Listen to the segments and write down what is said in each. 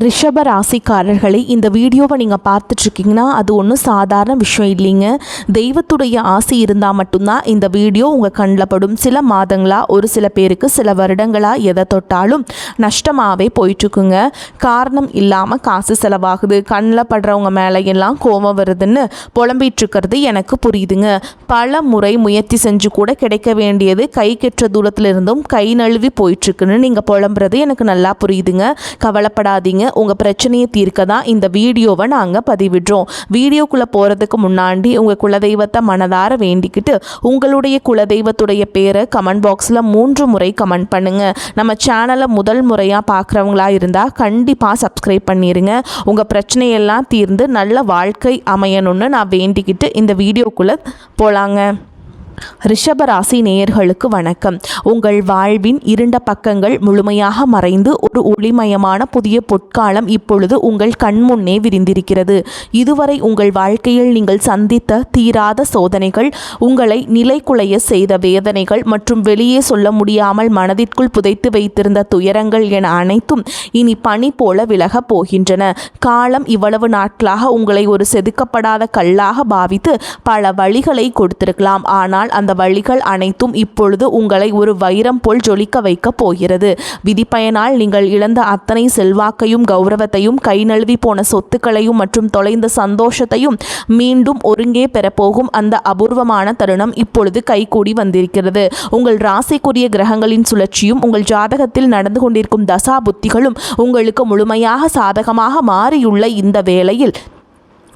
ரிஷப ராசிக்காரர்களை இந்த வீடியோவை நீங்கள் பார்த்துட்ருக்கீங்கன்னா அது ஒன்றும் சாதாரண விஷயம் இல்லைங்க. தெய்வத்துடைய ஆசை இருந்தால் மட்டும்தான் இந்த வீடியோ உங்கள் கண்ணில் படும். சில மாதங்களாக ஒரு சில பேருக்கு சில வருடங்களாக எதை தொட்டாலும் நஷ்டமாகவே போயிட்டுருக்குங்க. காரணம் இல்லாமல் காசு செலவாகுது, கண்ணில் படுறவங்க மேலே எல்லாம் கோபம் வருதுன்னு புலம்பிகிட்ருக்கிறது எனக்கு புரியுதுங்க. பல முறை முயற்சி செஞ்சு கூட கிடைக்க வேண்டியது கை கெட்ட தூரத்தில் இருந்தும் கை நழுவி போயிட்டுருக்குன்னு நீங்கள் புலம்புறது எனக்கு நல்லா புரியுதுங்க. கவலைப்படாதீங்க, உங்கள் பிரச்சனையை தீர்க்க தான் இந்த வீடியோவை நாங்கள் பதிவிடுறோம். வீடியோக்குள்ளே போகிறதுக்கு முன்னாடி உங்கள் குலதெய்வத்தை மனதார வேண்டிக்கிட்டு உங்களுடைய குலதெய்வத்துடைய பேரை கமெண்ட் பாக்ஸில் 3 முறை கமெண்ட் பண்ணுங்கள். நம்ம சேனலை முதல் முறையாக பார்க்குறவங்களா இருந்தால் கண்டிப்பாக சப்ஸ்கிரைப் பண்ணிடுங்க. உங்கள் பிரச்சனையெல்லாம் தீர்ந்து நல்ல வாழ்க்கை அமையணும்னு நான் வேண்டிக்கிட்டு இந்த வீடியோக்குள்ளே போகலாங்க. ரிஷபராசி நேயர்களுக்கு வணக்கம். உங்கள் வாழ்வின் இருண்ட பக்கங்கள் முழுமையாக மறைந்து ஒரு ஒளிமயமான புதிய பொற்காலம் இப்பொழுது உங்கள் கண்முன்னே விரிந்திருக்கிறது. இதுவரை உங்கள் வாழ்க்கையில் நீங்கள் சந்தித்த தீராத சோதனைகள், உங்களை நிலைகுலைய செய்த வேதனைகள் மற்றும் வெளியே சொல்ல முடியாமல் மனதிற்குள் புதைத்து வைத்திருந்த துயரங்கள் என அனைத்தும் இனி பனி போல விலகப் போகின்றன. காலம் இவ்வளவு நாட்களாக உங்களை ஒரு செதுக்கப்படாத கல்லாக பாவித்து பல வழிகளை கொடுத்திருக்கலாம். ஆனால் அந்த வழிகள் அனைத்தும் இப்பொழுது உங்களை ஒரு வைரம் போல் ஜொலிக்க வைக்க போகிறது. விதிப்பயனால் நீங்கள் இழந்த அத்தனை செல்வாக்கையும் கௌரவத்தையும், கை நழுவி போன சொத்துக்களையும் மற்றும் தொலைந்த சந்தோஷத்தையும் மீண்டும் ஒருங்கே பெறப்போகும் அந்த அபூர்வமான தருணம் இப்பொழுது கைகூடி வந்திருக்கிறது. உங்கள் ராசிக்குரிய கிரகங்களின் சுழற்சியும் உங்கள் ஜாதகத்தில் நடந்து கொண்டிருக்கும் தசா புத்திகளும் உங்களுக்கு முழுமையாக சாதகமாக மாறியுள்ள இந்த வேளையில்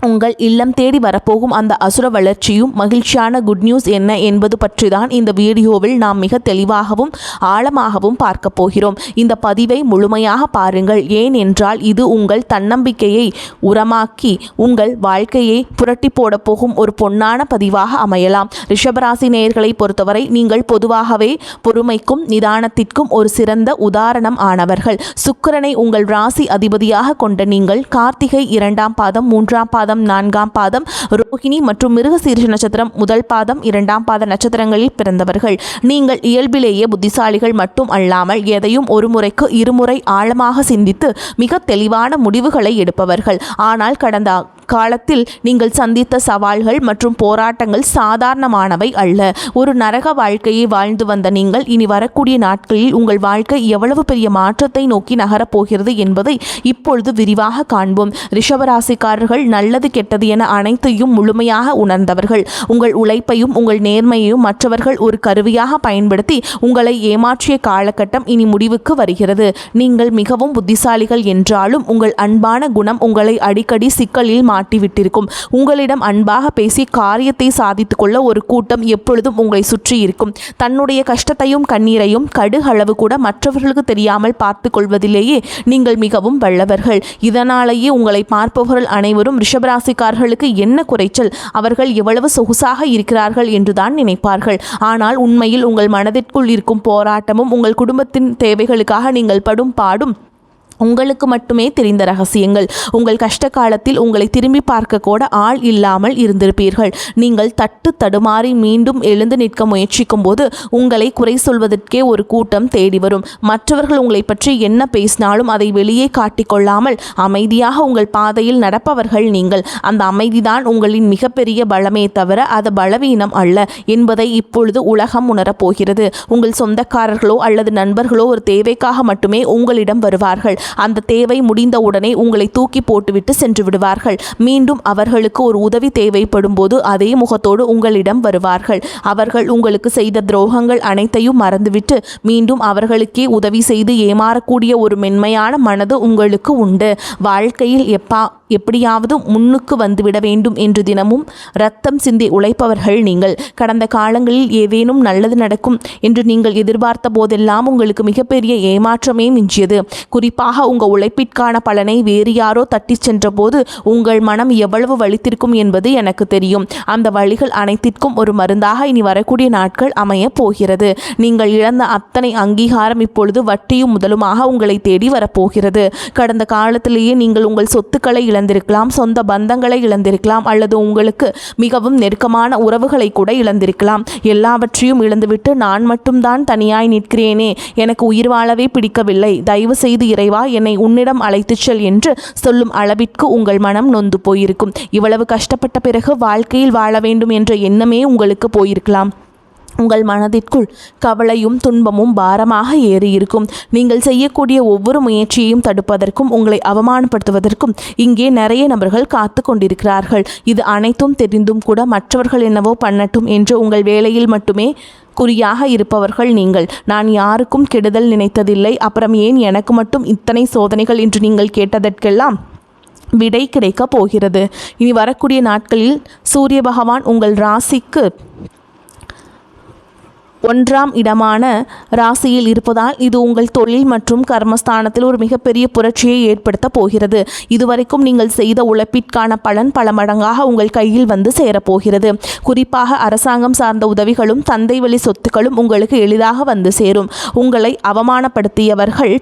உங்கள் இல்லம் தேடி வரப்போகும் அந்த அசுர வளர்ச்சியும் மகிழ்ச்சியான குட் நியூஸ் என்ன என்பது பற்றி தான் இந்த வீடியோவில் நாம் மிக தெளிவாகவும் ஆழமாகவும் பார்க்க போகிறோம். இந்த பதிவை முழுமையாக பாருங்கள். ஏன் என்றால் இது உங்கள் தன்னம்பிக்கையை உரமாக்கி உங்கள் வாழ்க்கையை புரட்டி போட போகும் ஒரு பொன்னான பதிவாக அமையலாம். ரிஷபராசி நேயர்களை பொறுத்தவரை நீங்கள் பொதுவாகவே பொறுமைக்கும் நிதானத்திற்கும் ஒரு சிறந்த உதாரணம் ஆனவர்கள். சுக்கிரனை உங்கள் ராசி அதிபதியாக கொண்ட நீங்கள் கார்த்திகை 2ஆம் பாதம், 3ஆம் பாதம், 4ஆம் பாதம், ரோஹிணி மற்றும் மிருகசீரிஷ நட்சத்திரம் 1 பாதம், 2ஆம் பாத நட்சத்திரங்களில் பிறந்தவர்கள். நீங்கள் இயல்பிலேயே புத்திசாலிகள் மட்டும் அல்லாமல் எதையும் ஒரு முறைக்கு இருமுறை ஆழமாக சிந்தித்து மிக தெளிவான முடிவுகளை எடுப்பவர்கள். ஆனால் கடந்த காலத்தில் நீங்கள் சந்தித்த சவால்கள் மற்றும் போராட்டங்கள் சாதாரணமானவை அல்ல. ஒரு நரக வாழ்க்கையை வாழ்ந்து வந்த நீங்கள் இனி வரக்கூடிய நாட்களில் உங்கள் வாழ்க்கை எவ்வளவு பெரிய மாற்றத்தை நோக்கி நகரப்போகிறது என்பதை இப்பொழுது விரிவாக காண்போம். ரிஷபராசிக்காரர்கள் நல்லது கெட்டது என அனைத்தையும் முழுமையாக உணர்ந்தவர்கள். உங்கள் உழைப்பையும் உங்கள் நேர்மையையும் மற்றவர்கள் ஒரு கருவியாக பயன்படுத்தி உங்களை ஏமாற்றிய காலகட்டம் இனி முடிவுக்கு வருகிறது. நீங்கள் மிகவும் புத்திசாலிகள் என்றாலும் உங்கள் அன்பான குணம் உங்களை அடிக்கடி சிக்கலில் மாட்டிவிட்டிருக்கும். உங்களிடம் அன்பாக பேசி காரியத்தை சாதித்துக் கொள்ள ஒரு கூட்டம் எப்பொழுதும் உங்களை சுற்றி இருக்கும். தன்னுடைய கஷ்டத்தையும் கண்ணீரையும் கடுகளவு கூட மற்றவர்களுக்கு தெரியாமல் பார்த்து கொள்வதிலேயே நீங்கள் மிகவும் வல்லவர்கள். இதனாலேயே உங்களை பார்ப்பவர்கள் அனைவரும் ரிஷபராசிக்காரர்களுக்கு என்ன குறைச்சல், அவர்கள் எவ்வளவு சொகுசாக இருக்கிறார்கள் என்றுதான் நினைப்பார்கள். ஆனால் உண்மையில் உங்கள் மனதிற்குள் இருக்கும் போராட்டமும் உங்கள் குடும்பத்தின் தேவைகளுக்காக நீங்கள் படும் பாடும் உங்களுக்கு மட்டுமே தெரிந்த ரகசியங்கள். உங்கள் கஷ்ட காலத்தில் உங்களை திரும்பி பார்க்க கூட ஆள் இல்லாமல் இருந்திருப்பீர்கள். நீங்கள் தட்டு தடுமாறி மீண்டும் எழுந்து நிற்க முயற்சிக்கும் போது உங்களை குறை சொல்வதற்கே ஒரு கூட்டம் தேடி வரும். மற்றவர்கள் உங்களை பற்றி என்ன பேசினாலும் அதை வெளியே காட்டிக்கொள்ளாமல் அமைதியாக உங்கள் பாதையில் நடப்பவர்கள் நீங்கள். அந்த அமைதிதான் உங்களின் மிகப்பெரிய பலமே தவிர அது பலவீனம் அல்ல என்பதை இப்பொழுது உலகம் உணரப்போகிறது. உங்கள் சொந்தக்காரர்களோ அல்லது நண்பர்களோ ஒரு தேவைக்காக மட்டுமே உங்களிடம் வருவார்கள். அந்த தேவை முடிந்தவுடனே உங்களை தூக்கி போட்டுவிட்டு சென்று விடுவார்கள். மீண்டும் அவர்களுக்கு ஒரு உதவி தேவைப்படும் போது அதே முகத்தோடு உங்களிடம் வருவார்கள். அவர்கள் உங்களுக்கு செய்த துரோகங்கள் அனைத்தையும் மறந்துவிட்டு மீண்டும் அவர்களுக்கே உதவி செய்து ஏமாறக்கூடிய ஒரு மென்மையான மனது உங்களுக்கு உண்டு. வாழ்க்கையில் எப்படியாவது முன்னுக்கு வந்துவிட வேண்டும் என்று தினமும் ரத்தம் சிந்தி உழைப்பவர்கள் நீங்கள். கடந்த காலங்களில் ஏதேனும் நல்லது நடக்கும் என்று நீங்கள் எதிர்பார்த்த போதெல்லாம் உங்களுக்கு மிகப்பெரிய ஏமாற்றமே மிஞ்சியது. குறிப்பாக உங்கள் உழைப்பிற்கான பலனை வேறு யாரோ தட்டி சென்ற போது உங்கள் மனம் எவ்வளவு வலித்திருக்கும் என்பது எனக்கு தெரியும். அந்த வழிகள் அனைத்திற்கும் ஒரு மருந்தாக இனி வரக்கூடிய நாட்கள் அமைய போகிறது. நீங்கள் இழந்த அத்தனை அங்கீகாரம் இப்பொழுது வட்டியும் முதலுமாக உங்களை தேடி வரப்போகிறது. கடந்த காலத்திலேயே நீங்கள் உங்கள் சொத்துக்களை இழந்திருக்கலாம், சொந்த பந்தங்களை இழந்திருக்கலாம், அல்லது உங்களுக்கு மிகவும் நெருக்கமான உறவுகளை கூட இழந்திருக்கலாம். எல்லாவற்றையும் இழந்துவிட்டு நான் மட்டும்தான் தனியாய் நிற்கிறேனே, எனக்கு உயிர் வாழவே பிடிக்கவில்லை, தயவு செய்து இறைவா என்னை உன்னிடம் அழைத்துச் செல் என்று சொல்லும் அளவிற்கு உங்கள் மனம் நொந்து போயிருக்கும். இவ்வளவு கஷ்டப்பட்ட பிறகு வாழ்க்கையில் வாழ வேண்டும் என்ற எண்ணமே உங்களுக்கு போயிருக்கலாம். உங்கள் மனதிற்குள் கவலையும் துன்பமும் பாரமாக ஏறியிருக்கும். நீங்கள் செய்யக்கூடிய ஒவ்வொரு முயற்சியையும் தடுப்பதற்கும் உங்களை அவமானப்படுத்துவதற்கும் இங்கே நிறைய நபர்கள் காத்து கொண்டிருக்கிறார்கள். இது அனைத்தும் தெரிந்தும் கூட மற்றவர்கள் என்னவோ பண்ணட்டும் என்று உங்கள் வேலையில் மட்டுமே குறியாக இருப்பவர்கள் நீங்கள். நான் யாருக்கும் கெடுதல் நினைத்ததில்லை, அப்புறம் ஏன் எனக்கு மட்டும் இத்தனை சோதனைகள் என்று நீங்கள் கேட்டதற்கெல்லாம் விடை கிடைக்கப் போகிறது. இனி வரக்கூடிய நாட்களில் சூரிய பகவான் உங்கள் ராசிக்கு 1ஆம் இடமான ராசியில் இருப்பதால் இது உங்கள் தொழில் மற்றும் கர்மஸ்தானத்தில் ஒரு மிகப்பெரிய புரட்சியை ஏற்படுத்த போகிறது. இதுவரைக்கும் நீங்கள் செய்த உழைப்பிற்கான பலன் பல மடங்காக உங்கள் கையில் வந்து சேரப்போகிறது. குறிப்பாக அரசாங்கம் சார்ந்த உதவிகளும் தந்தை வழி சொத்துக்களும் உங்களுக்கு எளிதாக வந்து சேரும். உங்களை அவமானப்படுத்தியவர்கள்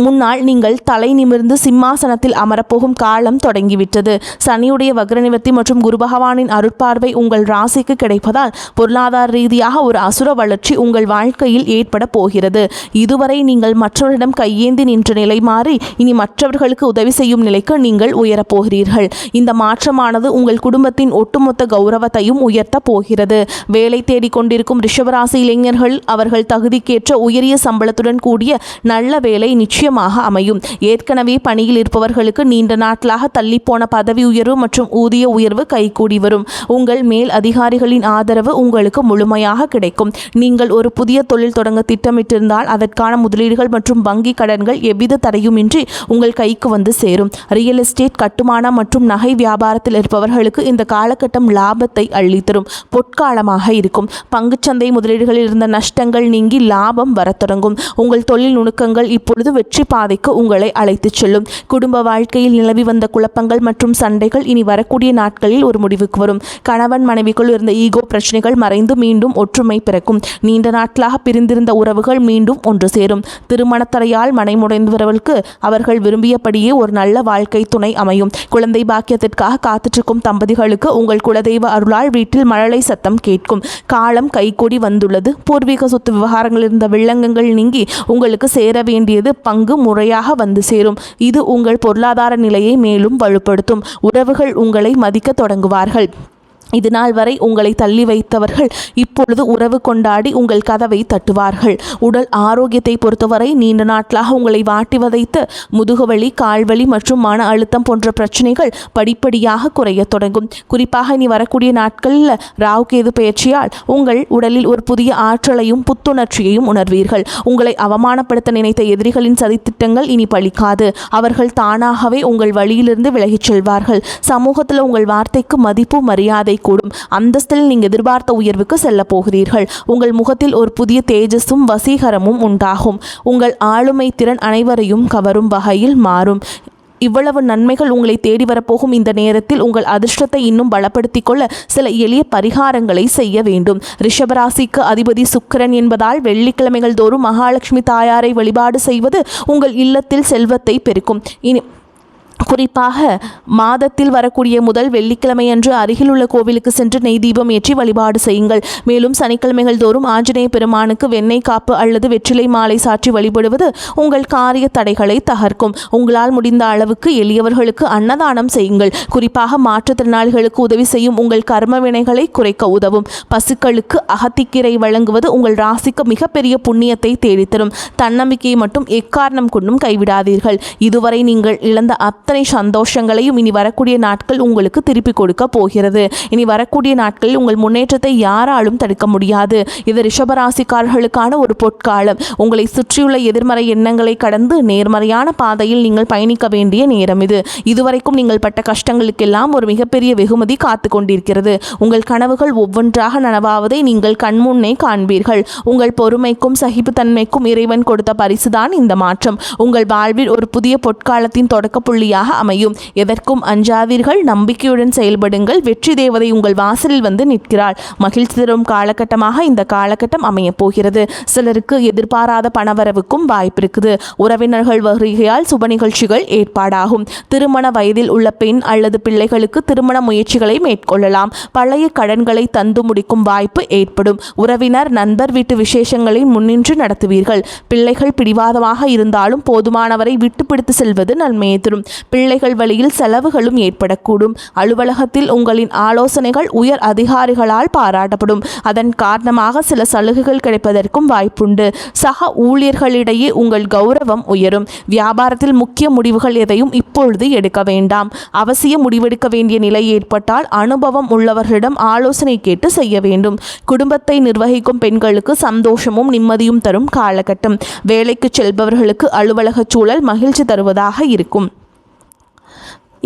முன்னால் நீங்கள் தலை நிமிர்ந்து சிம்மாசனத்தில் அமரப்போகும் காலம் தொடங்கிவிட்டது. சனியுடைய வக்ரநிவர்த்தி மற்றும் குரு பகவானின் அருட்பார்வை உங்கள் ராசிக்கு கிடைப்பதால் பொருளாதார ரீதியாக ஒரு அசுர வளர்ச்சி உங்கள் வாழ்க்கையில் ஏற்பட போகிறது. இதுவரை நீங்கள் மற்றவரிடம் கையேந்தி நின்ற நிலை மாறி இனி மற்றவர்களுக்கு உதவி செய்யும் நிலைக்கு நீங்கள் உயரப்போகிறீர்கள். இந்த மாற்றமானது உங்கள் குடும்பத்தின் ஒட்டுமொத்த கௌரவத்தையும் உயர்த்த போகிறது. வேலை தேடிக்கொண்டிருக்கும் ரிஷபராசி இளைஞர்கள் அவர்கள் தகுதிக்கேற்ற உயரிய சம்பளத்துடன் கூடிய நல்ல வேலை நிச்சயம் அமையும். ஏற்கனவே பணியில் இருப்பவர்களுக்கு நீண்ட நாட்களாக தள்ளிப்போன பதவி உயர்வு மற்றும் ஊதிய உயர்வு கைகூடி வரும். உங்கள் மேல் அதிகாரிகளின் ஆதரவு உங்களுக்கு முழுமையாக கிடைக்கும். நீங்கள் ஒரு புதிய தொழில் தொடங்க திட்டமிட்டிருந்தால் அதற்கான முதலீடுகள் மற்றும் வங்கி கடன்கள் எவ்வித தடையுமின்றி உங்கள் கைக்கு வந்து சேரும். ரியல் எஸ்டேட், கட்டுமானம் மற்றும் நகை வியாபாரத்தில் இருப்பவர்களுக்கு இந்த காலகட்டம் லாபத்தை அள்ளித்தரும் பொற்காலமாக இருக்கும். பங்குச்சந்தை முதலீடுகளில் இருந்த நஷ்டங்கள் நீங்கி லாபம் வரத் தொடங்கும். உங்கள் தொழில் நுணுக்கங்கள் இப்பொழுது வெற்றி பாதைக்கு உங்களை அழைத்துச் செல்லும். குடும்ப வாழ்க்கையில் நிலவி வந்த குழப்பங்கள் மற்றும் சண்டைகள் இனி வரக்கூடிய நாட்களில் ஒரு முடிவுக்கு வரும். கணவன் மனைவிக்குள் இருந்த ஈகோ பிரச்சனைகள் மறைந்து மீண்டும் ஒற்றுமை பிறக்கும். நீண்ட நாட்களாக பிரிந்திருந்த உறவுகள் மீண்டும் ஒன்று சேரும். திருமணத்தடையால் மனைமுடைந்தவர்களுக்கு அவர்கள் விரும்பியபடியே ஒரு நல்ல வாழ்க்கை துணை அமையும். குழந்தை பாக்கியத்திற்காக காத்துச்சிருக்கும் தம்பதிகளுக்கு உங்கள் குலதெய்வ அருளால் வீட்டில் மழலை சத்தம் கேட்கும். காலம் கைகூடி வந்துள்ளது. பூர்வீக சொத்து விவகாரங்கள் இருந்த வில்லங்கங்கள் நீங்கி உங்களுக்கு சேர வேண்டியது பங்கு முறையாக வந்து சேரும். இது உங்கள் பொருளாதார நிலையை மேலும் வலுப்படுத்தும். உறவுகள் உங்களை மதிக்க தொடங்குவார்கள். இதுநாள் வரை உங்களை தள்ளி வைத்தவர்கள் இப்பொழுது உறவு கொண்டாடி உங்கள் கதவை தட்டுவார்கள். உடல் ஆரோக்கியத்தை பொறுத்தவரை நீண்ட நாட்களாக உங்களை வாட்டி வதைத்து முதுகுவலி, கால்வலி மற்றும் மன அழுத்தம் போன்ற பிரச்சனைகள் படிப்படியாக குறைய தொடங்கும். குறிப்பாக இனி வரக்கூடிய நாட்களில் ராகு கேது பயிற்சியால் உங்கள் உடலில் ஒரு புதிய ஆற்றலையும் புத்துணர்ச்சியையும் உணர்வீர்கள். உங்களை அவமானப்படுத்த நினைத்த எதிரிகளின் சதித்திட்டங்கள் இனி பலிக்காது. அவர்கள் தானாகவே உங்கள் வழியிலிருந்து விலகிச் செல்வார்கள். சமூகத்தில் உங்கள் வார்த்தைக்கு மதிப்பு, மரியாதை கூடும். அந்தஸ்தில் நீங்கள் எதிர்பார்த்த உயர்வுக்கு செல்ல போகிறீர்கள். உங்கள் முகத்தில் ஒரு புதிய தேஜஸும் வசீகரமும் உண்டாகும். உங்கள் ஆளுமை திறன் அனைவரையும் கவரும் வகையில் மாறும். இவ்வளவு நன்மைகள் உங்களை தேடி வரப்போகும் இந்த நேரத்தில் உங்கள் அதிர்ஷ்டத்தை இன்னும் பலப்படுத்திக் கொள்ள சில எளிய பரிகாரங்களை செய்ய வேண்டும். ரிஷபராசிக்கு அதிபதி சுக்கிரன் என்பதால் வெள்ளிக்கிழமைகள் தோறும் மகாலட்சுமி தாயாரை வழிபாடு செய்வது உங்கள் இல்லத்தில் செல்வத்தை பெருக்கும். குறிப்பாக மாதத்தில் வரக்கூடிய முதல் வெள்ளிக்கிழமை அன்று அருகிலுள்ள கோவிலுக்கு சென்று நெய் தீபம் ஏற்றி வழிபாடு செய்யுங்கள். மேலும் சனிக்கிழமைகள் தோறும் ஆஞ்சநேய பெருமானுக்கு வெண்ணெய் காப்பு அல்லது வெற்றிலை மாலை சாற்றி வழிபடுவது உங்கள் காரிய தடைகளை தகர்க்கும். உங்களால் முடிந்த அளவுக்கு எளியவர்களுக்கு அன்னதானம் செய்யுங்கள். குறிப்பாக மாற்றுத்திறனாளிகளுக்கு உதவி செய்யும் உங்கள் கர்ம வினைகளை குறைக்க உதவும். பசுக்களுக்கு அகத்திக்கீரை வழங்குவது உங்கள் ராசிக்கு மிகப்பெரிய புண்ணியத்தை தேடித்தரும். தன்னம்பிக்கையை மட்டும் எக்காரணம் கொண்டும் கைவிடாதீர்கள். இதுவரை நீங்கள் இழந்த அத்தனை சந்தோஷங்களையும் இனி வரக்கூடிய நாட்கள் உங்களுக்கு திருப்பி கொடுக்க போகிறது. இனி வரக்கூடிய நாட்களில் உங்கள் முன்னேற்றத்தை யாராலும் தடுக்க முடியாது. இது ரிஷபராசிக்காரர்களுக்கான ஒரு பொற்காலம். உங்களை சுற்றியுள்ள எதிர்மறை எண்ணங்களை கடந்து நேர்மறையான பாதையில் நீங்கள் பயணிக்க வேண்டிய நேரம் இது. இதுவரைக்கும் நீங்கள் பட்ட கஷ்டங்களுக்கெல்லாம் ஒரு மிகப்பெரிய வெகுமதி காத்து கொண்டிருக்கிறது. உங்கள் கனவுகள் ஒவ்வொன்றாக நனவாவதை நீங்கள் கண்முன்னே காண்பீர்கள். உங்கள் பொறுமைக்கும் சகிப்புத்தன்மைக்கும் இறைவன் கொடுத்த பரிசுதான் இந்த மாற்றம். உங்கள் வாழ்வில் ஒரு புதிய பொற்காலத்தின் தொடக்க புள்ளியாக நாளாக அமையும். எதற்கும் அஞ்சாதீர்கள், நம்பிக்கையுடன் செயல்படுங்கள். வெற்றி தேவதை உங்கள் வாசலில் வந்து நிற்கிறாள். மகிழ்ச்சி தரும் காலகட்டமாக இந்த காலகட்டம் அமைய போகிறது. சிலருக்கு எதிர்பாராத பணவரவுக்கும் வாய்ப்பு இருக்குது. உறவினர்கள் வருகையால் சுப நிகழ்ச்சிகள் ஏற்பாடாகும். திருமண வயதில் உள்ள பெண் அல்லது பிள்ளைகளுக்கு திருமண முயற்சிகளை மேற்கொள்ளலாம். பழைய கடன்களை தந்து முடிக்கும் வாய்ப்பு ஏற்படும். உறவினர் நண்பர் வீட்டு விசேஷங்களை முன்னின்று நடத்துவீர்கள். பிள்ளைகள் பிடிவாதமாக இருந்தாலும் போதுமானவரை விட்டு பிடித்து செல்வது நன்மையை தரும். பிள்ளைகள் வழியில் செலவுகளும் ஏற்படக்கூடும். அலுவலகத்தில் உங்களின் ஆலோசனைகள் உயர் அதிகாரிகளால் பாராட்டப்படும். அதன் காரணமாக சில சலுகைகள் கிடைப்பதற்கும் வாய்ப்புண்டு. சக ஊழியர்களிடையே உங்கள் கௌரவம் உயரும். வியாபாரத்தில் முக்கிய முடிவுகள் எதையும் இப்பொழுது எடுக்க வேண்டாம். அவசிய முடிவெடுக்க வேண்டிய நிலை ஏற்பட்டால் அனுபவம் உள்ளவர்களிடம் ஆலோசனை கேட்டு செய்ய வேண்டும். குடும்பத்தை நிர்வகிக்கும் பெண்களுக்கு சந்தோஷமும் நிம்மதியும் தரும் காலகட்டம். வேலைக்கு செல்பவர்களுக்கு அலுவலக சூழல் மகிழ்ச்சி தருவதாக இருக்கும்.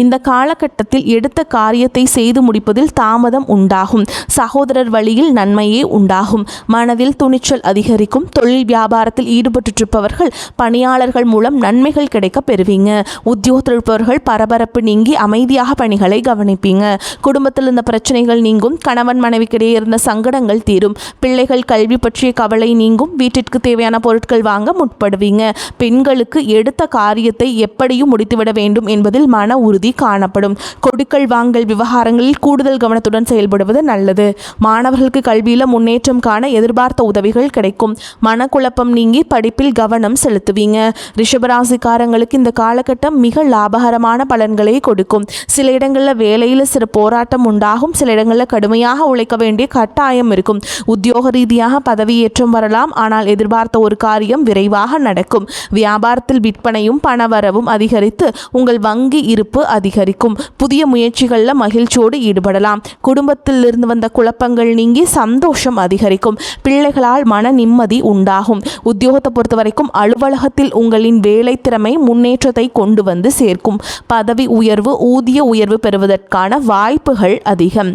இந்த காலகட்டத்தில் எடுத்த காரியத்தை செய்து முடிப்பதில் தாமதம் உண்டாகும். சகோதரர் வழியில் நன்மையே உண்டாகும். மனதில் துணிச்சல் அதிகரிக்கும். தொழில் வியாபாரத்தில் ஈடுபட்டிருப்பவர்கள் பணியாளர்கள் மூலம் நன்மைகள் கிடைக்க பெறுவீங்க. உத்தியோகத்தில் இருப்பவர்கள் பரபரப்பு நீங்கி அமைதியாக பணிகளை கவனிப்பீங்க. குடும்பத்தில் இருந்த பிரச்சனைகள் நீங்கும். கணவன் மனைவிக்கிடையே இருந்த சங்கடங்கள் தீரும். பிள்ளைகள் கல்வி பற்றிய கவலை நீங்கும். வீட்டிற்கு தேவையான பொருட்கள் வாங்க முற்படுவீங்க. பெண்களுக்கு எடுத்த காரியத்தை எப்படியும் முடித்துவிட வேண்டும் என்பதில் மன உறுதி காணப்படும். கொடுக்கல் வாங்கல் விவகாரங்களில் கூடுதல் கவனத்துடன் செயல்படுவது நல்லது. மாணவர்களுக்கு கல்வியில முன்னேற்றம் காண எதிர்பார்த்த உதவிகள் கிடைக்கும். மனக்குழப்பம் நீங்கி படிப்பில் கவனம் செலுத்துவீங்க. ரிஷபராசிக்காரங்களுக்கு இந்த காலகட்டம் மிக லாபகரமான பலன்களை கொடுக்கும். சில இடங்களில் வேலையில் சிறு போராட்டம் உண்டாகும். சில இடங்களில் கடுமையாக உழைக்க வேண்டிய கட்டாயம் இருக்கும். உத்தியோக ரீதியாக பதவியேற்றம் வரலாம். ஆனால் எதிர்பார்த்த ஒரு காரியம் விரைவாக நடக்கும். வியாபாரத்தில் விற்பனையும் பணவரவும் அதிகரித்து உங்கள் வங்கி இருப்பு அதிகரிக்கும். புதிய முயற்சிகளில் மகிழ்ச்சியோடு ஈடுபடலாம். குடும்பத்தில் இருந்து வந்த குழப்பங்கள் நீங்கி சந்தோஷம் அதிகரிக்கும். பிள்ளைகளால் மன நிம்மதி உண்டாகும். உத்தியோகத்தை பொறுத்த வரைக்கும் அலுவலகத்தில் உங்களின் வேலை திறமை முன்னேற்றத்தை கொண்டு வந்து சேர்க்கும். பதவி உயர்வு, ஊதிய உயர்வு பெறுவதற்கான வாய்ப்புகள் அதிகம்.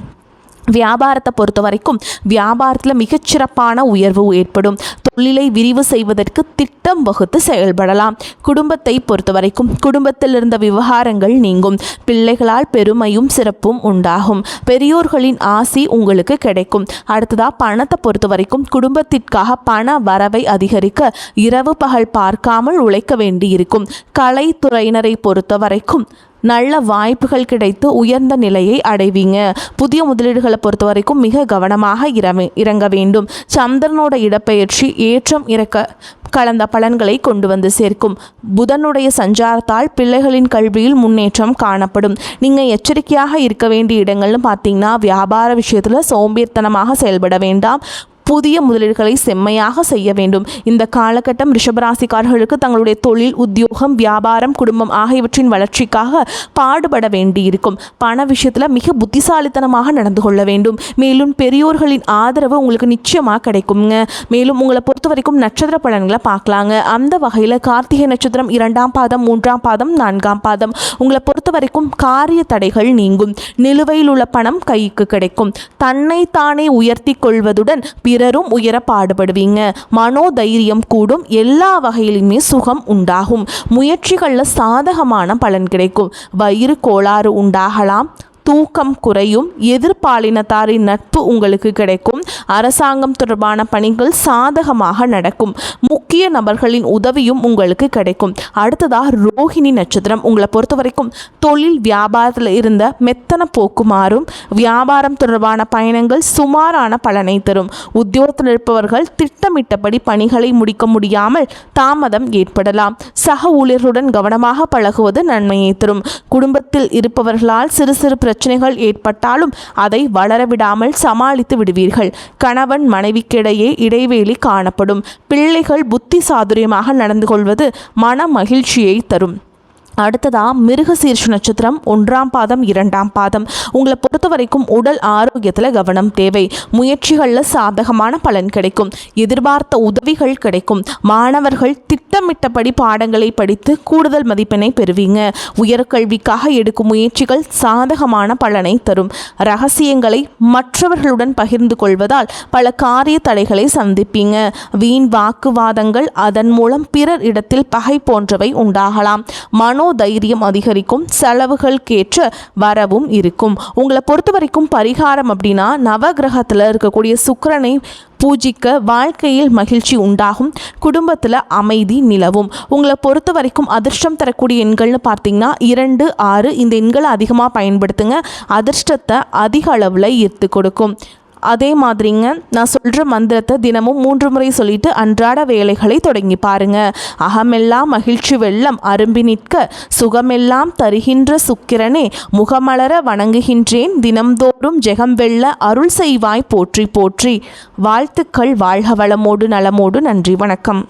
வியாபாரத்தை பொறுத்த வரைக்கும் வியாபாரத்தில் மிகச்சிறப்பான உயர்வு ஏற்படும். தொழிலை விரிவு செய்வதற்கு திட்டம் வகுத்து செயல்படலாம். குடும்பத்தை பொறுத்த வரைக்கும் குடும்பத்தில் இருந்த விவகாரங்கள் நீங்கும். பிள்ளைகளால் பெருமையும் சிறப்பும் உண்டாகும். பெரியோர்களின் ஆசி உங்களுக்கு கிடைக்கும். அடுத்ததா பணத்தை பொறுத்த வரைக்கும் குடும்பத்திற்காக பண வரவை அதிகரிக்க இரவு பகல் பார்க்காமல் உழைக்க வேண்டியிருக்கும். கலைத்துறையினரை பொறுத்த வரைக்கும் நல்ல வாய்ப்புகள் கிடைத்து உயர்ந்த நிலையை அடைவீங்க. புதிய முதலீடுகளை பொறுத்த வரைக்கும் மிக கவனமாக இறங்க வேண்டும். சந்திரனோட இடப்பெயர்ச்சி ஏற்றம் இறக்க கலந்த பலன்களை கொண்டு வந்து சேர்க்கும். புதனுடைய சஞ்சாரத்தால் பிள்ளைகளின் கல்வியில் முன்னேற்றம் காணப்படும். நீங்கள் எச்சரிக்கையாக இருக்க வேண்டிய இடங்கள்னு பார்த்தீங்கன்னா வியாபார விஷயத்தில் சோம்பேறித்தனமாக செயல்பட வேண்டாம். புதிய முதலீடுகளை செம்மையாக செய்ய வேண்டும். இந்த காலகட்டம் ரிஷபராசிக்காரர்களுக்கு தங்களுடைய தொழில், உத்தியோகம், வியாபாரம், குடும்பம் ஆகியவற்றின் வளர்ச்சிக்காக பாடுபட வேண்டியிருக்கும். பண விஷயத்தில் மிக புத்திசாலித்தனமாக நடந்து கொள்ள வேண்டும். மேலும் பெரியோர்களின் ஆதரவு உங்களுக்கு நிச்சயமாக கிடைக்குங்க. மேலும் உங்களை பொறுத்த வரைக்கும் நட்சத்திர பலன்களை பார்க்கலாங்க. அந்த வகையில் கார்த்திகை நட்சத்திரம் 2ஆம் பாதம், 3ஆம் பாதம், 4ஆம் பாதம் உங்களை பொறுத்த வரைக்கும் காரிய தடைகள் நீங்கும். நிலுவையில் உள்ள பணம் கைக்கு கிடைக்கும். தன்னைத்தானே உயர்த்தி கொள்வதுடன் பிறரும் உயர பாடுபடுவீங்க. மனோதைரியம் கூடும். எல்லா வகையிலுமே சுகம் உண்டாகும். முயற்சிகளில் சாதகமான பலன் கிடைக்கும். வயிறு கோளாறு உண்டாகலாம். தூக்கம் குறையும். எதிர்பாலினத்தாரின் நட்பு உங்களுக்கு கிடைக்கும். அரசாங்கம் தொடர்பான பணிகள் சாதகமாக நடக்கும். முக்கிய நபர்களின் உதவியும் உங்களுக்கு கிடைக்கும். அடுத்ததாக ரோஹிணி நட்சத்திரம் உங்களை பொறுத்த வரைக்கும் தொழில் வியாபாரத்தில் இருந்த மெத்தன போக்கு மாறும். வியாபாரம் தொடர்பான பயணங்கள் சுமாரான பலனை தரும். உத்தியோகத்தில் இருப்பவர்கள் திட்டமிட்டபடி பணிகளை முடிக்க முடியாமல் தாமதம் ஏற்படலாம். சக ஊழியர்களுடன் கவனமாக பழகுவது நன்மையை தரும். குடும்பத்தில் இருப்பவர்களால் சிறு சிறு பிரச்சனைகள் ஏற்பட்டாலும் அதை வளரவிடாமல் சமாளித்து விடுவீர்கள். கணவன் மனைவிக்கிடையே இடைவெளி காணப்படும். பிள்ளைகள் புத்தி சாதுரியமாக நடந்து கொள்வது மன மகிழ்ச்சியை தரும். அடுத்ததா மிருகசீர்ஷ நட்சத்திரம் 1ஆம் பாதம், 2ஆம் பாதம் உங்களை பொறுத்த வரைக்கும் உடல் ஆரோக்கியத்தில் கவனம் தேவை. முயற்சிகளில் சாதகமான பலன் கிடைக்கும். எதிர்பார்த்த உதவிகள் கிடைக்கும். மாணவர்கள் திட்டமிட்டபடி பாடங்களை படித்து கூடுதல் மதிப்பெண்ணை பெறுவீங்க. உயர்கல்விக்காக எடுக்கும் முயற்சிகள் சாதகமான பலனை தரும். ரகசியங்களை மற்றவர்களுடன் பகிர்ந்து கொள்வதால் பல காரிய தடைகளை சந்திப்பீங்க. வீண் வாக்குவாதங்கள், அதன் மூலம் பிறர் இடத்தில் பகை போன்றவை உண்டாகலாம். மனோ மனோதைரியம் அதிகரிக்கும், செலவுகளுக்கேற்ற வரவும் இருக்கும். உங்களை பொறுத்த வரைக்கும் பரிகாரம் அப்படின்னா நவகிரகத்தில் இருக்கக்கூடிய சுக்கிரனை பூஜிக்க வாழ்க்கையில் மகிழ்ச்சி உண்டாகும், குடும்பத்தில் அமைதி நிலவும். உங்களை பொறுத்த வரைக்கும் அதிர்ஷ்டம் தரக்கூடிய எண்கள்னு பார்த்தீங்கன்னா 2, 6 இந்த எண்களை அதிகமாக பயன்படுத்துங்க. அதிர்ஷ்டத்தை அதிக அளவில் ஈர்த்து கொடுக்கும். அதே மாதிரிங்க நான் சொல்கிற மந்திரத்தை தினமும் 3 முறை சொல்லிட்டு அன்றாட வேலைகளை தொடங்கி பாருங்க. அகமெல்லாம் மகிழ்ச்சி வெள்ளம் அரும்பி நிற்க சுகமெல்லாம் தருகின்ற சுக்கிரனே முகமலர வணங்குகின்றேன், தினம்தோறும் ஜெகம் வெல்ல அருள் செய்வாய் போற்றி போற்றி. வாழ்த்துக்கள். வாழ்க வளமோடு நலமோடு. நன்றி, வணக்கம்.